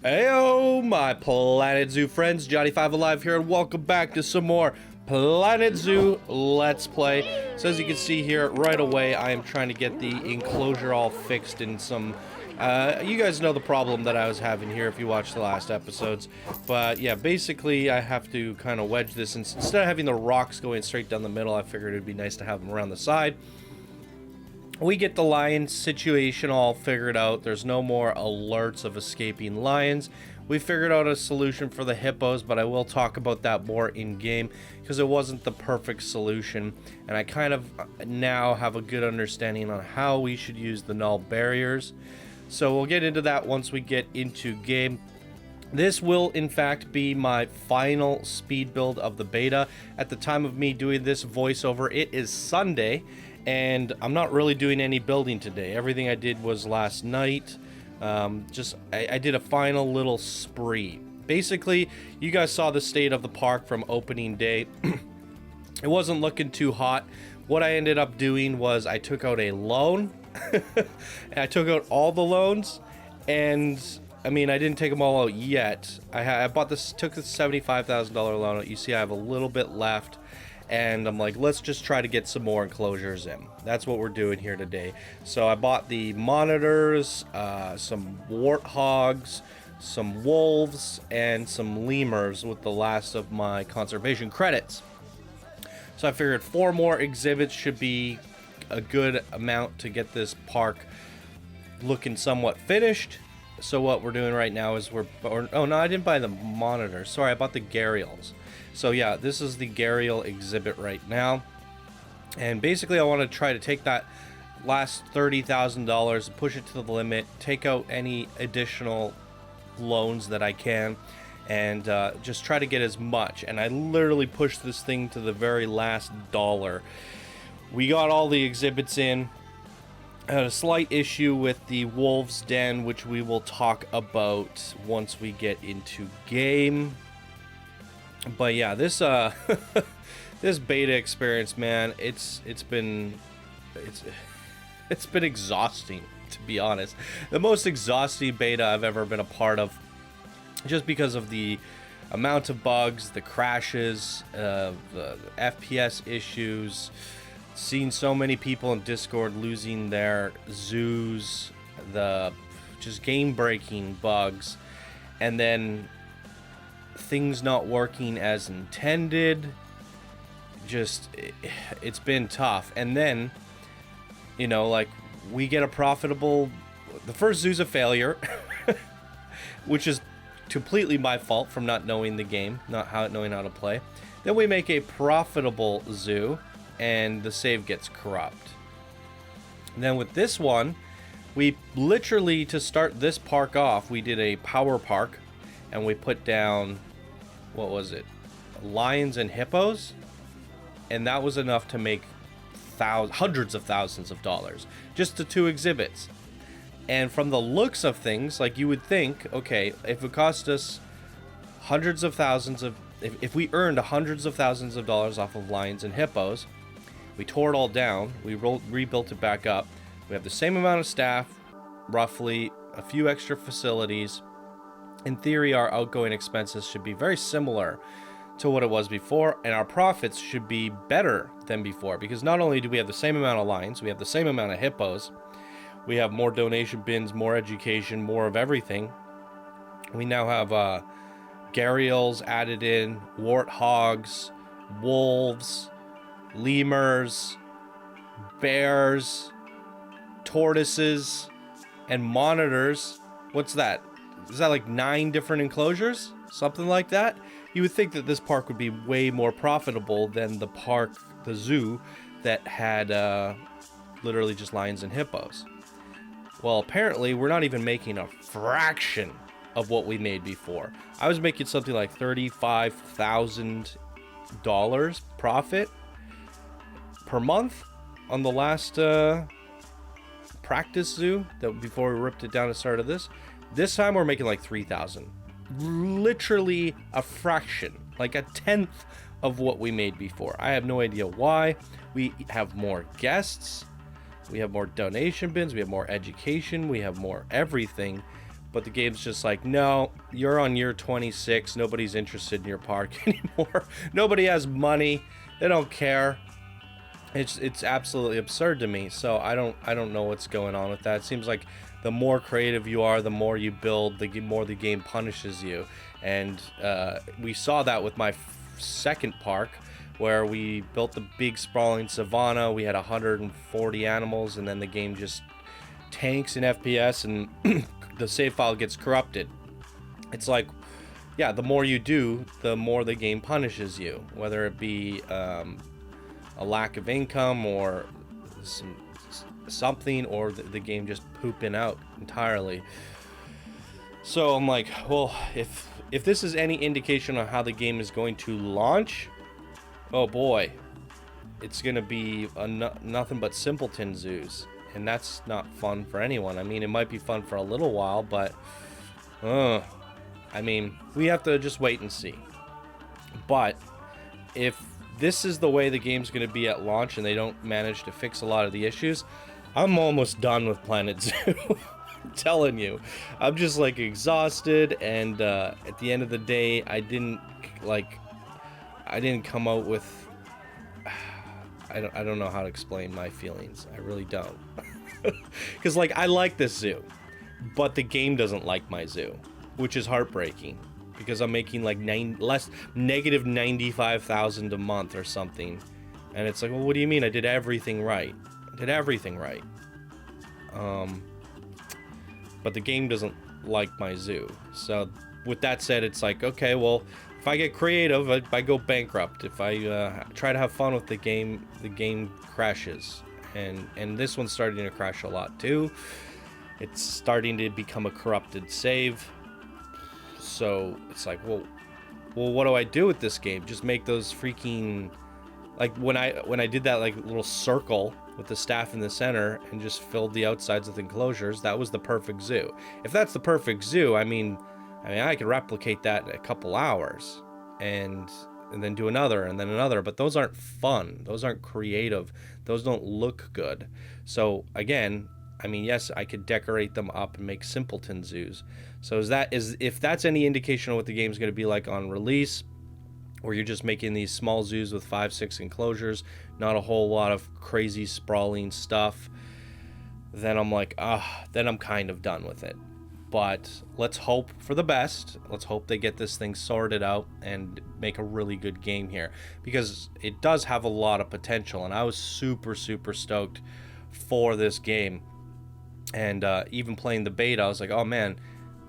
Heyo, my Planet Zoo friends, Johnny5 Alive here, and welcome back to some more Planet Zoo Let's Play. So as you can see here, right away, I am trying to get the enclosure all fixed in some... you guys know the problem that I was having here if you watched the last episodes. But yeah, basically, I have to kind of wedge this. Instead of having the rocks going straight down the middle, I figured it'd be nice to have them around the side. We get the lion situation all figured out. There's no more alerts of escaping lions. We figured out a solution for the hippos, but I will talk about that more in-game because it wasn't the perfect solution. And I kind of now have a good understanding on how we should use the null barriers. So we'll get into that once we get into game. This will, in fact, be my final speed build of the beta. At the time of me doing this voiceover, it is Sunday, and I'm not really doing any building today. Everything I did was last night. I did a final little spree. Basically, you guys saw the state of the park from opening day. It wasn't looking too hot. What I ended up doing was I took out a loan. And I took out all the loans, and I mean, I didn't take them all out yet. I bought this, took the $75,000 loan out. You see I have a little bit left, and I'm like, let's just try to get some more enclosures in. That's what we're doing here today. So I bought the monitors, some warthogs, some wolves, and some lemurs with the last of my conservation credits. So I figured 4 more exhibits should be a good amount to get this park looking somewhat finished. So what we're doing right now is oh no, I didn't buy the monitor. Sorry, I bought the Ghariels. So yeah, this is the Ghariel exhibit right now. And basically I want to try to take that last $30,000 and push it to the limit, take out any additional loans that I can, and just try to get as much. And I literally pushed this thing to the very last dollar. We got all the exhibits in. I had a slight issue with the wolves den, which we will talk about once we get into game. But yeah, this this beta experience, man, it's been exhausting, to be honest. The most exhausting beta I've ever been a part of, just because of the amount of bugs, the crashes, the FPS issues. Seen so many people in Discord losing their zoos, the just game-breaking bugs, and then things not working as intended. Just, it's been tough. And then, you know, like, we get a profitable... The first zoo's a failure, which is completely my fault from not knowing the game, not knowing how to play. Then we make a profitable zoo, and the save gets corrupt. And then with this one, we literally, to start this park off, we did a power park, and we put down, what was it, lions and hippos, and that was enough to make hundreds of thousands of dollars, just the 2 exhibits. And from the looks of things, like, you would think, okay, if it cost us hundreds of thousands of, if we earned hundreds of thousands of dollars off of lions and hippos, we tore it all down, we rebuilt it back up, we have the same amount of staff, roughly, a few extra facilities. In theory, our outgoing expenses should be very similar to what it was before, and our profits should be better than before, because not only do we have the same amount of lions, we have the same amount of hippos, we have more donation bins, more education, more of everything. We now have Ghariels added in, warthogs, wolves, lemurs, bears, tortoises, and monitors. What's that? Is that like 9 different enclosures? Something like that? You would think that this park would be way more profitable than the zoo that had literally just lions and hippos. Well, apparently we're not even making a fraction of what we made before. I was making something like $35,000 profit per month on the last practice zoo that before we ripped it down and started this. This time we're making like 3,000. Literally a fraction, like a tenth of what we made before. I have no idea why. We have more guests, we have more donation bins, we have more education, we have more everything, but the game's just like, no, you're on year 26. Nobody's interested in your park anymore. Nobody has money. They don't care. It's absolutely absurd to me. So I don't know what's going on with that. It seems like the more creative you are, the more you build, the more the game punishes you. And we saw that with my second park, where we built the big sprawling savanna. We had 140 animals, and then the game just tanks in FPS, and the save file gets corrupted. It's like, yeah, the more you do, the more the game punishes you, whether it be a lack of income or something, or the game just pooping out entirely. So I'm like, well, if this is any indication on how the game is going to launch, oh boy, it's gonna be nothing but simpleton zoos, and that's not fun for anyone. I mean, it might be fun for a little while, but I mean, we have to just wait and see. But if this is the way the game's going to be at launch and they don't manage to fix a lot of the issues, I'm almost done with Planet Zoo. I'm telling you, I'm just like exhausted, and at the end of the day, I didn't come out with I don't know how to explain my feelings. I really don't. Because like, I like this zoo, but the game doesn't like my zoo, which is heartbreaking. Because I'm making like negative 95,000 a month or something, and it's like, well, what do you mean? I did everything right. I did everything right. But the game doesn't like my zoo. So with that said, it's like, okay, well, if I get creative, I go bankrupt. If I try to have fun with the game crashes, and this one's starting to crash a lot too. It's starting to become a corrupted save. So it's like, well, what do I do with this game? Just make those freaking, like when I did that like little circle with the staff in the center and just filled the outsides with enclosures, that was the perfect zoo. If that's the perfect zoo, I mean I could replicate that in a couple hours and then do another and then another, but those aren't fun. Those aren't creative. Those don't look good. So again, I mean, yes, I could decorate them up and make simpleton zoos. So if that's any indication of what the game's going to be like on release, where you're just making these small zoos with 5-6 enclosures, not a whole lot of crazy sprawling stuff, then I'm like, then I'm kind of done with it. But let's hope for the best. Let's hope they get this thing sorted out and make a really good game here, because it does have a lot of potential, and I was super, super stoked for this game. And even playing the beta, I was like, oh man,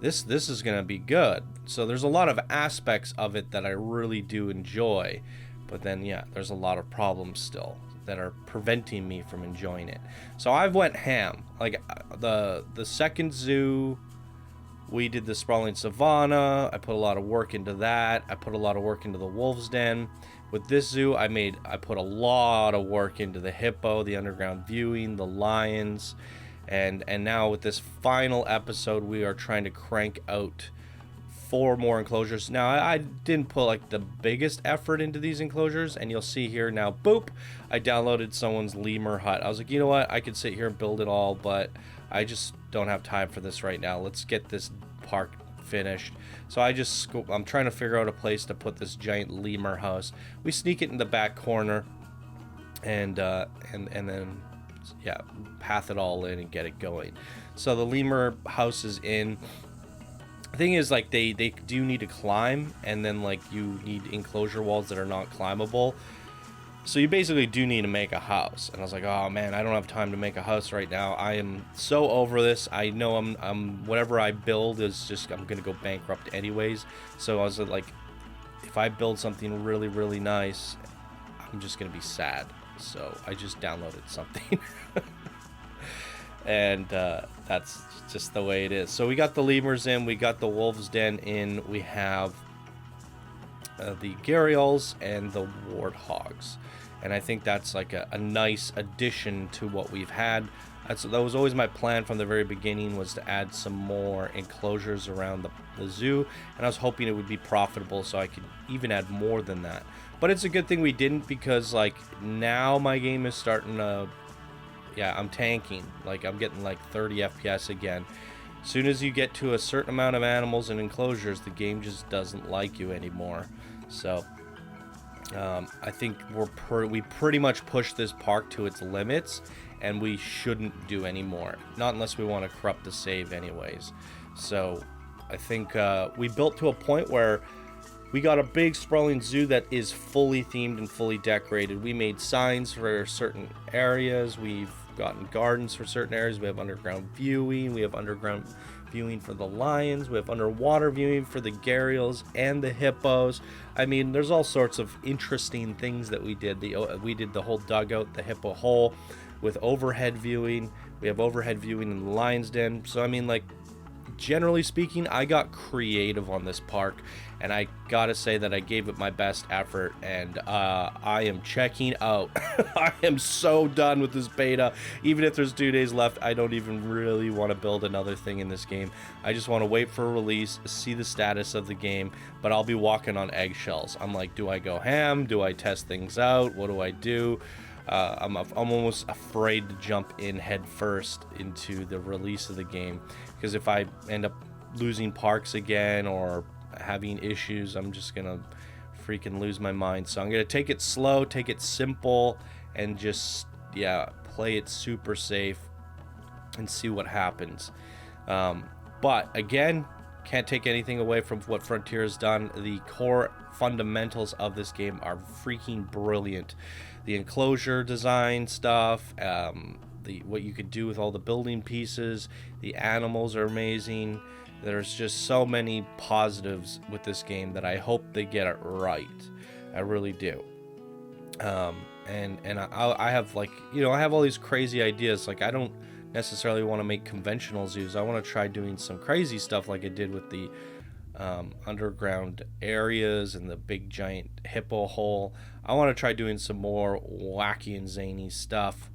this is gonna be good. So there's a lot of aspects of it that I really do enjoy, but then yeah, there's a lot of problems still that are preventing me from enjoying it. So I've went ham. Like the second zoo, we did the sprawling savanna. I put a lot of work into that. I put a lot of work into the wolves den. With this zoo, I put a lot of work into the hippo, the underground viewing, the lions. And now with this final episode, we are trying to crank out 4 more enclosures. Now, I didn't put like the biggest effort into these enclosures, and you'll see here now, boop, I downloaded someone's lemur hut. I was like, you know what, I could sit here and build it all, but I just don't have time for this right now. Let's get this park finished. So I'm trying to figure out a place to put this giant lemur house. We sneak it in the back corner, and then yeah, path it all in and get it going. So the lemur house is in. The thing is, like, they do need to climb, and then like you need enclosure walls that are not climbable. So you basically do need to make a house. And I was like, oh man, I don't have time to make a house right now. I am so over this. I know I'm whatever I build is just, I'm gonna go bankrupt anyways. So I was like, if I build something really, really nice, I'm just gonna be sad. So I just downloaded something. And that's just the way it is. So we got the lemurs in, we got the wolves den in, we have the Ghariels and the Warthogs, and I think that's like a nice addition to what we've had. That was always my plan from the very beginning, was to add some more enclosures around the zoo, and I was hoping it would be profitable so I could even add more than that. But it's a good thing we didn't, because like now my game is starting to, yeah, I'm tanking. Like I'm getting like 30 FPS again. As soon as you get to a certain amount of animals and enclosures, the game just doesn't like you anymore. So I think we pretty much pushed this park to its limits, and we shouldn't do any more. Not unless we want to corrupt the save anyways. So I think we built to a point where we got a big sprawling zoo that is fully themed and fully decorated. We made signs for certain areas. We've gotten gardens for certain areas. We have underground viewing. We have underground viewing for the lions. We have underwater viewing for the gharials and the hippos. I mean, there's all sorts of interesting things that we did. We did the whole dugout, the hippo hole, with overhead viewing. We have overhead viewing in the lion's den. So I mean, like, generally speaking, I got creative on this park, and I gotta say that I gave it my best effort, and I am checking out. I am so done with this beta. Even if there's 2 days left, I don't even really want to build another thing in this game. I just want to wait for a release, see the status of the game, but I'll be walking on eggshells. I'm like, do I go ham? Do I test things out? What do I do? I'm almost afraid to jump in head first into the release of the game, because if I end up losing parks again or having issues, I'm just gonna freaking lose my mind. So I'm gonna take it slow, take it simple, and just, yeah, play it super safe and see what happens. But again, can't take anything away from what Frontier has done. The core fundamentals of this game are freaking brilliant. The enclosure design stuff, what you could do with all the building pieces, the animals are amazing. There's just so many positives with this game that I hope they get it right. I really do. And I have, like, you know, I have all these crazy ideas. Like, I don't necessarily want to make conventional zoos. I want to try doing some crazy stuff like I did with the underground areas and the big giant hippo hole. I want to try doing some more wacky and zany stuff,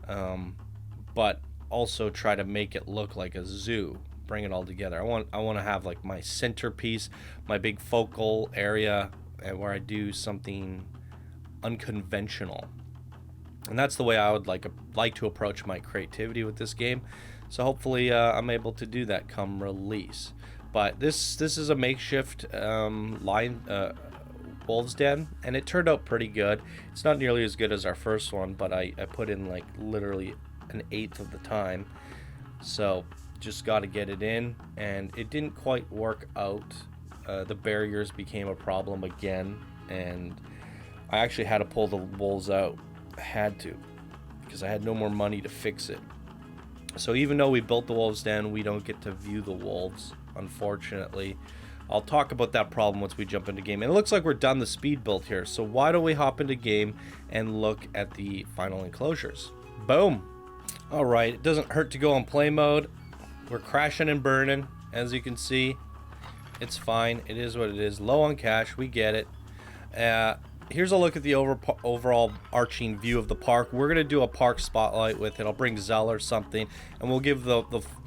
but also try to make it look like a zoo. Bring it all together. I want to have, like, my centerpiece, my big focal area, and where I do something unconventional. And that's the way I would like to approach my creativity with this game. So hopefully I'm able to do that come release. But this is a makeshift wolves den, and it turned out pretty good. It's not nearly as good as our first one, but I put in, like, literally 1/8 of the time. So just got to get it in, and it didn't quite work out. The barriers became a problem again, and I actually had to pull the wolves out. I had to, because I had no more money to fix it. So even though we built the wolves den, we don't get to view the wolves, unfortunately. I'll talk about that problem once we jump into game. And it looks like we're done the speed build here, so why don't we hop into game and look at the final enclosures. Boom. All right, it doesn't hurt to go on play mode. We're crashing and burning, as you can see. It's fine. It is what it is. Low on cash. We get it. Here's a look at the overall arching view of the park. We're going to do a park spotlight with it. I'll bring Zell or something, and we'll give the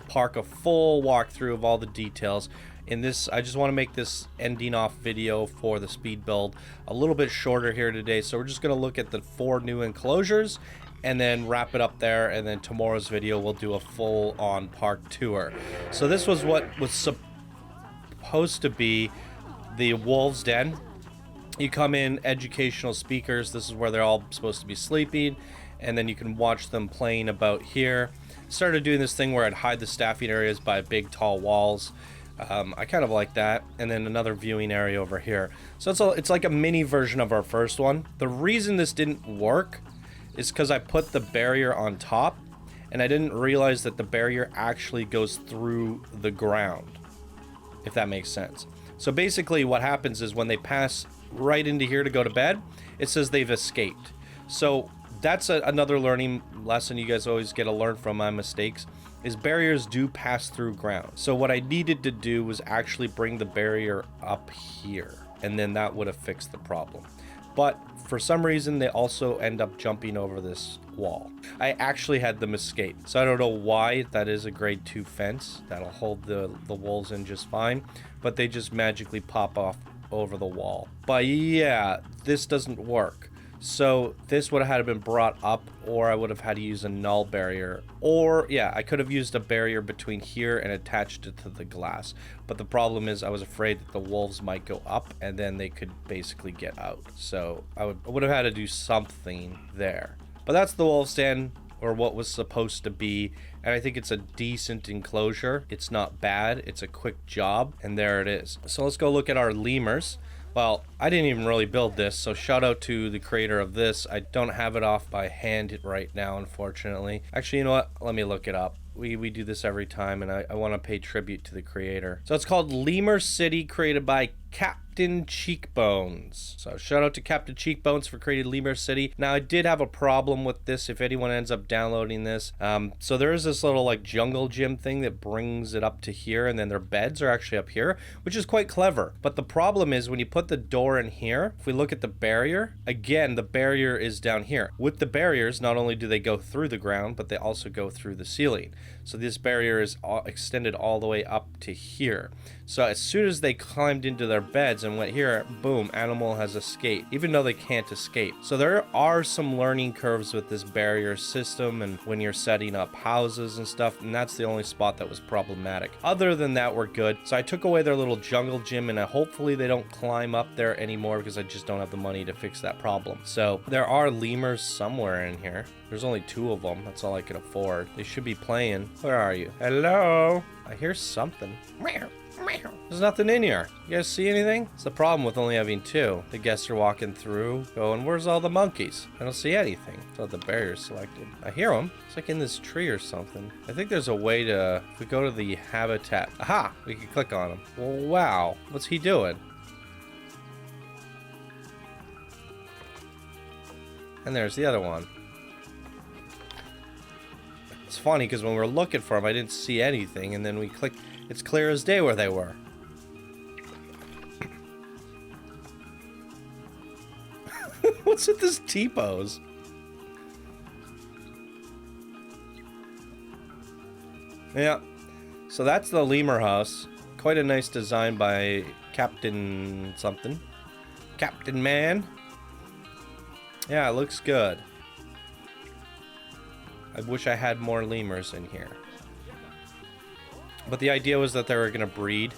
park a full walkthrough of all the details. In this, I just want to make this ending off video for the speed build a little bit shorter here today. So we're just going to look at the 4 new enclosures and then wrap it up there. And then tomorrow's video, we'll do a full-on park tour. So this was what was supposed to be the Wolves Den. You come in, educational speakers. This is where they're all supposed to be sleeping, and then you can watch them playing about here. Started doing this thing where I'd hide the staffing areas by big tall walls. I kind of like that. And then another viewing area over here. So it's like a mini version of our first one. The reason this didn't work is because I put the barrier on top, and I didn't realize that the barrier actually goes through the ground, if that makes sense. So basically what happens is when they pass right into here to go to bed, it says they've escaped. So that's another learning lesson you guys always get to learn from my mistakes, is barriers do pass through ground. So what I needed to do was actually bring the barrier up here, and then that would have fixed the problem. But for some reason, they also end up jumping over this wall. I actually had them escape. So I don't know why. That is a grade 2 fence. That'll hold the wolves in just fine. But they just magically pop off over the wall. But yeah, this doesn't work. So this would have had to been brought up, or I would have had to use a null barrier. Or, yeah, I could have used a barrier between here and attached it to the glass. But the problem is I was afraid that the wolves might go up and then they could basically get out. So I would have had to do something there. But that's the wolf stand, or what was supposed to be. And I think it's a decent enclosure. It's not bad. It's a quick job. And there it is. So let's go look at our lemurs. Well, I didn't even really build this, so shout out to the creator of this. I don't have it off by hand right now, unfortunately. Actually, you know what? Let me look it up. We do this every time, and I want to pay tribute to the creator. So it's called Lemur City, created by Captain Cheekbones. So shout out to Captain Cheekbones for creating Lemur City. Now, I did have a problem with this if anyone ends up downloading this. So there is this little like jungle gym thing that brings it up to here, and then their beds are actually up here, which is quite clever. But the problem is when you put the door in here, if we look at the barrier, again, the barrier is down here. With the barriers, not only do they go through the ground, but they also go through the ceiling. So this barrier is extended all the way up to here. So as soon as they climbed into their beds and went here, boom, animal has escaped, even though they can't escape. So there are some learning curves with this barrier system and when you're setting up houses and stuff, and that's the only spot that was problematic. Other than that, we're good. So I took away their little jungle gym, and hopefully they don't climb up there anymore because I just don't have the money to fix that problem. So there are lemurs somewhere in here. There's only 2 of them. That's all I can afford. They should be playing. Where are you? Hello? I hear something. There's nothing in here. You guys see anything? It's the problem with only having 2. The guests are walking through, going, where's all the monkeys? I don't see anything. So the barrier's selected. I hear them. It's like in this tree or something. I think there's a way to, if we go to the habitat. Aha! We can click on him. Well, wow. What's he doing? And there's the other one. It's funny because when we were looking for them, I didn't see anything, and then we clicked. It's clear as day where they were. What's with this T-pose? Yeah. So that's the lemur house. Quite a nice design by Captain something. Captain Man. Yeah, it looks good. I wish I had more lemurs in here. But the idea was that they were going to breed.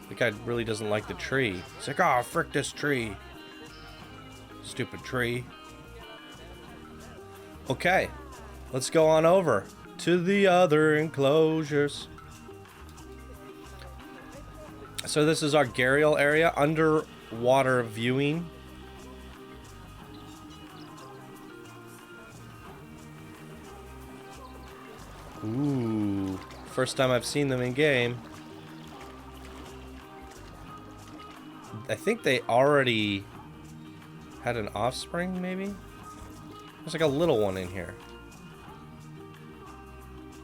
The guy really doesn't like the tree. He's like, oh, frick this tree. Stupid tree. Okay. Let's go on over to the other enclosures. So this is our Ghariel area. Underwater viewing. Ooh, first time I've seen them in game. I think they already had an offspring, maybe? There's like a little one in here.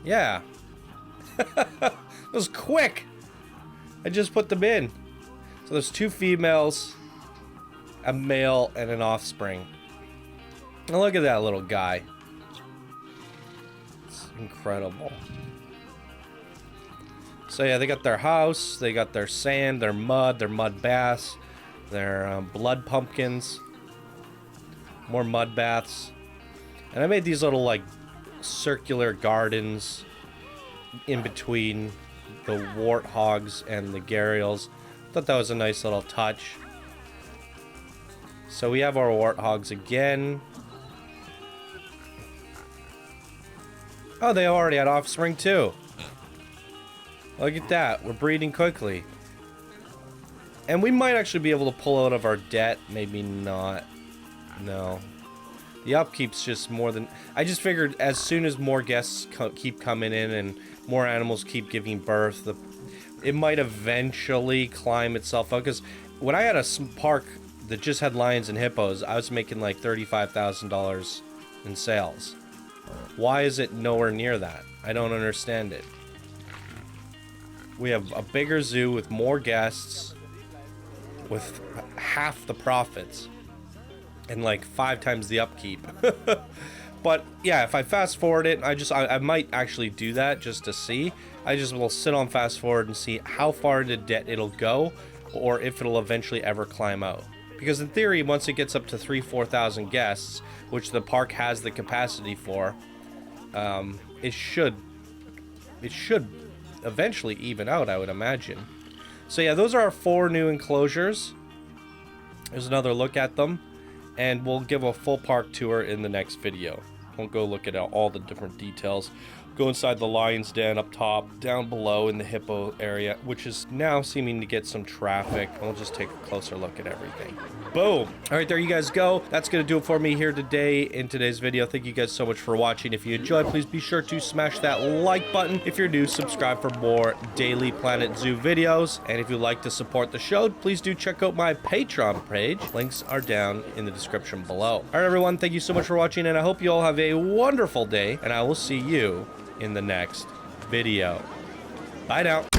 Yeah. It was quick. I just put them in. So there's 2 females, a male, and an offspring. Now look at that little guy. Incredible. So yeah, they got their house, they got their sand, their mud baths, their blood pumpkins, more mud baths, and I made these little like circular gardens in between the Warthogs and the Ghariels. Thought that was a nice little touch. So we have our Warthogs again. Oh, they already had offspring too. Look at that. We're breeding quickly. And we might actually be able to pull out of our debt. Maybe not. No. The upkeep's just more than... I just figured as soon as more guests keep coming in and more animals keep giving birth, it might eventually climb itself up. Because when I had a park that just had lions and hippos, I was making like $35,000 in sales. Why is it nowhere near that? I don't understand it. We have a bigger zoo with more guests, with half the profits, and like 5 times the upkeep. But yeah, if I fast forward it, I might actually do that just to see. I just will sit on fast forward and see how far into debt it'll go, or if it'll eventually ever climb out. Because in theory, once it gets up to 4,000 guests, which the park has the capacity for, it should eventually even out, I would imagine. So yeah, those are our 4 new enclosures. There's another look at them, and we'll give a full park tour in the next video. Won't go look at all the different details. Go inside the lion's den up top, down below in the hippo area, which is now seeming to get some traffic. We'll just take a closer look at everything. Boom. All right, there you guys go. That's going to do it for me here today in today's video. Thank you guys so much for watching. If you enjoyed, please be sure to smash that like button. If you're new, subscribe for more daily Planet Zoo videos. And if you'd like to support the show, please do check out my Patreon page. Links are down in the description below. All right, everyone, thank you so much for watching, and I hope you all have a wonderful day, and I will see you in the next video. Bye now.